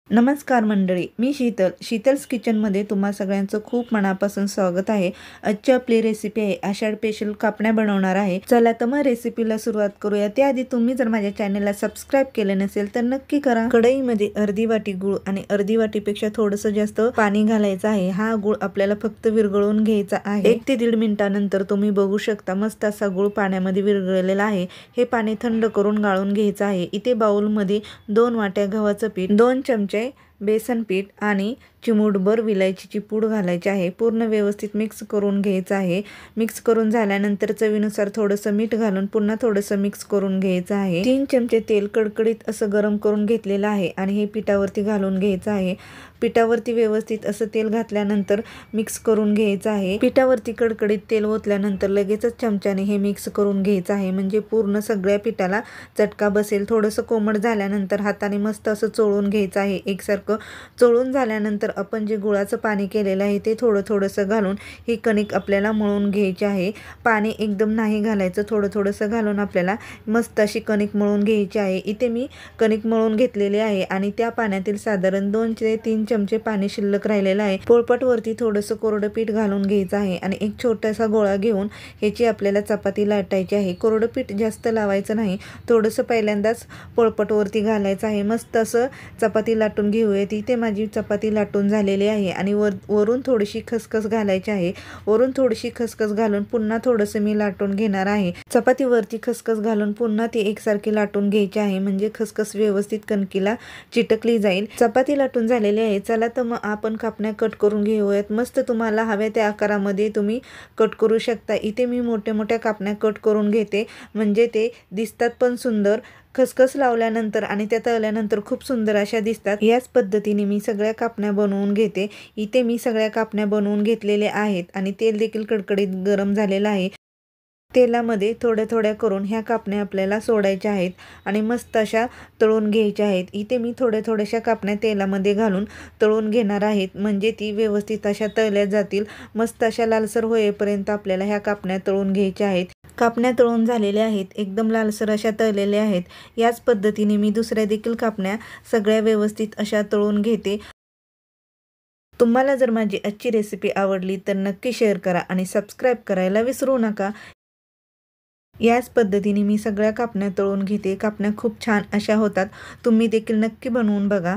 नमस्कार मंडळी, मी शीतल्स किचनमध्ये तुम्हा सगळ्यांचं खूप मनापासून स्वागत आहे। आजची आपली रेसिपी आहे आषाढ स्पेशल कापण्या बनवणार आहे। चला तर मग रेसिपीला सुरुवात करूया। त्याआधी तुम्ही जर माझ्या चॅनलला सबस्क्राइब केले नसेल तर नक्की करा। कढईमध्ये अर्धी वाटी गूळ आणि अर्धी वाटीपेक्षा थोडंसं जास्त पाणी घालायचं आहे। हा गूळ आपल्याला फक्त विरघळून घ्यायचा आहे। 1 ते 1.5 मिनिटानंतर तुम्ही बघू शकता मस्त असा गूळ पाण्यामध्ये विरघळलेला आहे। हे पाणी थंड करून गाळून घ्यायचं आहे। इथे बाउलमध्ये 2 वाट्या गव्हाचं पीठ, 2 चमचे बेसन पीठ आणि चिमूटभर विलायचीची पूड घालायची आहे। पूर्ण व्यवस्थित मिक्स करून घ्यायचं आहे। मिक्स करून झाल्यानंतर चवीनुसार थोडंसं मीठ घालून पुन्हा थोडंसं मिक्स करून घ्यायचं आहे। 3 चमचे तेल कडकडीत असं गरम करून घेतलेलं आहे आणि हे पिठावरती घालून घ्यायचं आहे। पिठावरती व्यवस्थित असं तेल घातल्यानंतर मिक्स करून घ्यायचं आहे। पिठावरती कडकडीत तेल ओतल्यानंतर लगेचच चमच्याने हे मिक्स करून घ्यायचं आहे, म्हणजे पूर्ण सगळ्या पिठाला चटका बसेल। थोडंसं कोमट झाल्यानंतर हाताने मस्त असं चोळून घ्यायचं आहे। एकसारखं चोळून झाल्यानंतर आपण जे गुळाचं पाणी केलेलं आहे ते थोडंसं घालून ही कणिक आपल्याला मळून घ्यायची आहे। पाणी एकदम नाही घालायचं, थोडंसं घालून आपल्याला मस्त अशी कणिक मळून घ्यायची आहे। इथे मी कणिक मळून घेतलेली आहे आणि त्या पाण्यातील साधारण 2 ते 3 चमचे पाणी शिल्लक राहिलेलं आहे। पोळपाटवरती थोडंसं कोरडं पीठ घालून घ्यायचं आहे आणि एक छोटासा गोळा घेऊन ह्याची आपल्याला चपाती लाटायची आहे। कोरडं पीठ जास्त लावायचं नाही, थोडंसं पहिल्यांदाच पोळपाटवरती घालायचं आहे। मस्त असं चपाती लाटून घेऊयात। इथे माझी चपाती लाटून झालेली आहे आणि वरून थोडीशी खसखस घालायची आहे। वरून थोडीशी खसखस घालून पुन्हा थोडंसं मी लाटून घेणार आहे। चपातीवरती खसखस घालून पुन्हा ती एकसारखी लाटून घ्यायची आहे, म्हणजे खसखस व्यवस्थित कणकीला चिटकली जाईल। चपाती लाटून झालेली आहे। चला तर मग आपण कापण्या कट करून घेऊयात। मस्त तुम्हाला हव्या त्या आकारामध्ये तुम्ही कट करू शकता। इथे मी मोठ्या कापण्या कट करून घेते, म्हणजे ते दिसतात पण सुंदर। खसखस लावल्यानंतर आणि त्या तळल्यानंतर खूप सुंदर अशा दिसतात। याच पद्धतीने मी सगळ्या कापण्या बनवून घेते। इथे मी सगळ्या कापण्या बनवून घेतलेल्या आहेत आणि तेल देखील कडकडीत गरम झालेलं आहे। तेलामध्ये थोड्या करून ह्या कापण्या आपल्याला सोडायच्या आहेत आणि मस्त अशा तळून घ्यायच्या आहेत। इथे मी थोड्याशा कापण्या तेलामध्ये घालून तळून घेणार आहेत, म्हणजे ती व्यवस्थित अशा तळल्या जातील। मस्त अशा लालसर होईपर्यंत आपल्याला ह्या कापण्या तळून घ्यायच्या आहेत। कापण्या तळून झालेल्या आहेत, एकदम लालसर अशा तळलेल्या आहेत। याच पद्धतीने मी दुसऱ्या देखील कापण्या सगळ्या व्यवस्थित अशा तळून घेते। तुम्हाला जर माझी आजची रेसिपी आवडली तर नक्की शेअर करा आणि सबस्क्राईब करायला विसरू नका। याच पद्धतीने मी सगळ्या कापण्या तळून घेते। कापण्या खूप छान अशा होतात, तुम्ही देखील नक्की बनवून बघा।